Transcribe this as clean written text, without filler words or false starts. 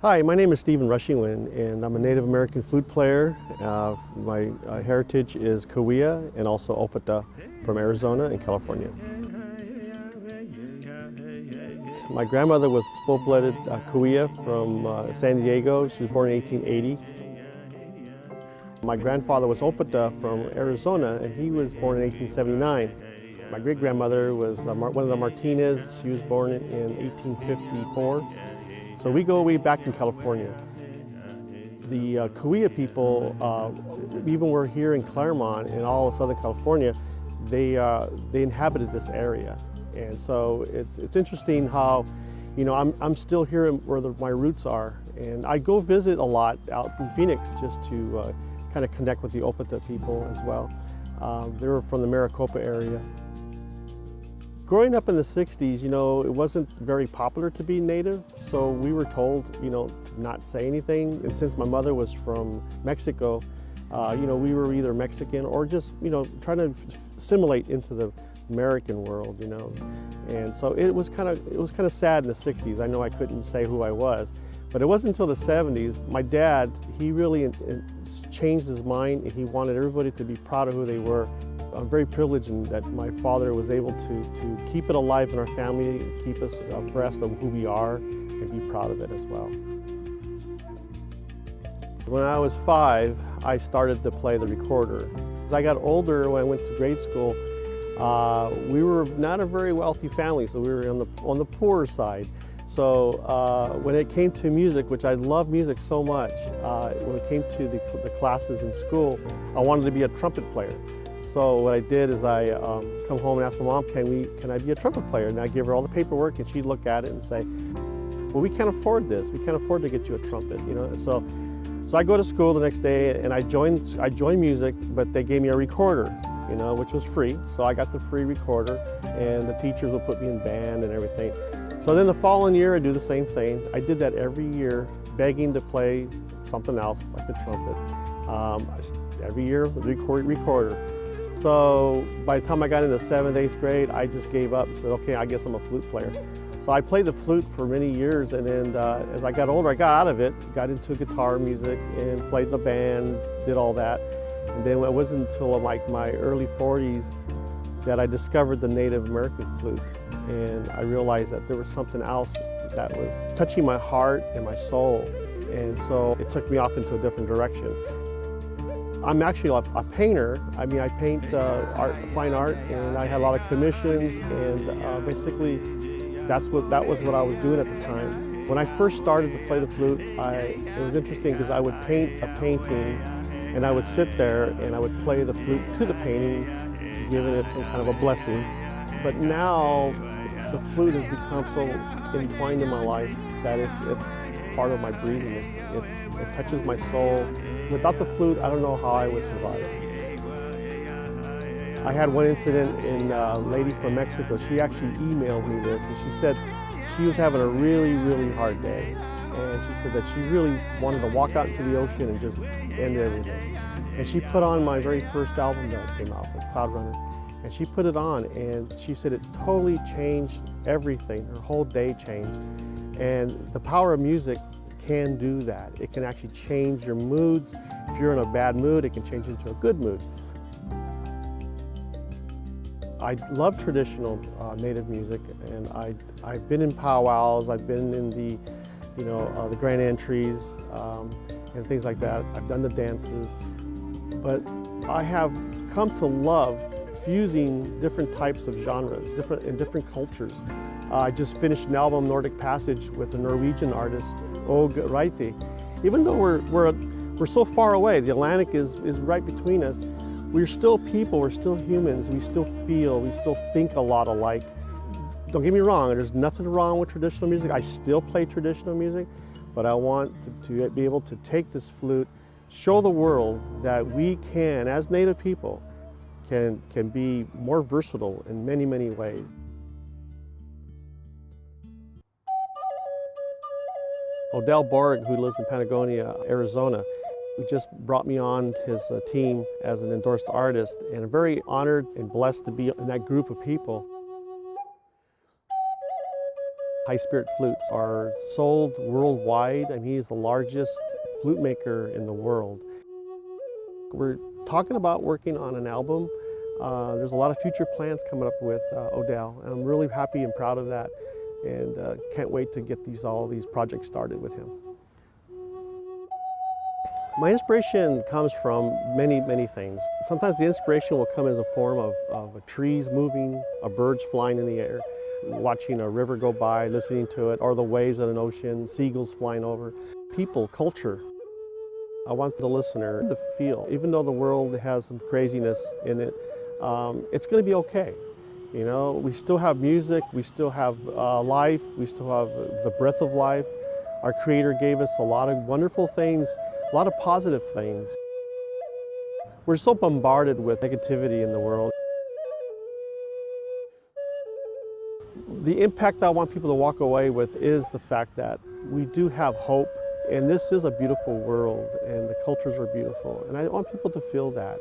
Hi, my name is Steven Rushingwind, and I'm a Native American flute player. My heritage is Cahuilla and also Opata from Arizona and California. My grandmother was full-blooded Cahuilla from San Diego. She was born in 1880. My grandfather was Opata from Arizona, and he was born in 1879. My great-grandmother was one of the Martinez. She was born in 1854. So we go way back in California. The Cahuilla people, even we're here in Claremont and all of Southern California, they inhabited this area. And so it's interesting how, I'm still here where my roots are. And I go visit a lot out in Phoenix just to kind of connect with the Opata people as well. They were from the Maricopa area. Growing up in the 60s, it wasn't very popular to be Native, so we were told, to not say anything. And since my mother was from Mexico, we were either Mexican or just, trying to assimilate into the American world, And so it was kind of sad in the 60s. I know I couldn't say who I was, but it wasn't until the 70s. My dad, he really changed his mind, and he wanted everybody to be proud of who they were. I'm very privileged in that my father was able to keep it alive in our family, keep us abreast of who we are, and be proud of it as well. When I was 5, I started to play the recorder. As I got older, when I went to grade school, we were not a very wealthy family, so we were on the poorer side. So when it came to music, which I love music so much, when it came to the classes in school, I wanted to be a trumpet player. So what I did is I come home and ask my mom, can I be a trumpet player? And I give her all the paperwork, and she'd look at it and say, well, we can't afford this. We can't afford to get you a trumpet, So I go to school the next day, and I joined music, but they gave me a recorder, which was free. So I got the free recorder, and the teachers would put me in band and everything. So then the following year, I do the same thing. I did that every year, begging to play something else, like the trumpet. Every year, the recorder. So by the time I got into 7th, 8th grade, I just gave up and said, okay, I guess I'm a flute player. So I played the flute for many years, and then as I got older, I got out of it, got into guitar music and played in the band, did all that. And then it wasn't until like my early 40s that I discovered the Native American flute. And I realized that there was something else that was touching my heart and my soul. And so it took me off into a different direction. I'm actually a painter. I paint fine art, and I had a lot of commissions, and basically that was what I was doing at the time. When I first started to play the flute, it was interesting because I would paint a painting, and I would sit there and I would play the flute to the painting, giving it some kind of a blessing. But now the flute has become so entwined in my life that it's part of my breathing. It touches my soul. Without the flute, I don't know how I would survive. I had one incident in a lady from Mexico. She actually emailed me this, and she said she was having a really, really hard day. And she said that she really wanted to walk out into the ocean and just end everything. And she put on my very first album that came out, with Cloud Runner. And she put it on, and she said it totally changed everything. Her whole day changed. And the power of music can do that. It can actually change your moods. If you're in a bad mood, it can change into a good mood. I love traditional Native music, and I've been in powwows, I've been in the grand entries and things like that. I've done the dances, but I have come to love fusing different types of genres, different cultures. I just finished an album, Nordic Passage, with a Norwegian artist, Age Reite. Even though we're so far away, the Atlantic is right between us, we're still people, we're still humans, we still feel, we still think a lot alike. Don't get me wrong, there's nothing wrong with traditional music. I still play traditional music, but I want to be able to take this flute, show the world that we can, as Native people, can be more versatile in many, many ways. Odell Borg, who lives in Patagonia, Arizona, who just brought me on his team as an endorsed artist, and I'm very honored and blessed to be in that group of people. High Spirit flutes are sold worldwide. I mean, he is the largest flute maker in the world. We're talking about working on an album. There's a lot of future plans coming up with Odell, and I'm really happy and proud of that, and can't wait to get all these projects started with him. My inspiration comes from many things. Sometimes the inspiration will come as a form of trees moving, birds flying in the air, watching a river go by, listening to it, or the waves of an ocean, seagulls flying over. People, culture. I want the listener to feel, even though the world has some craziness in it, it's going to be okay. You know, we still have music, we still have life, we still have the breath of life. Our Creator gave us a lot of wonderful things, a lot of positive things. We're so bombarded with negativity in the world. The impact I want people to walk away with is the fact that we do have hope, and this is a beautiful world, and the cultures are beautiful, and I want people to feel that.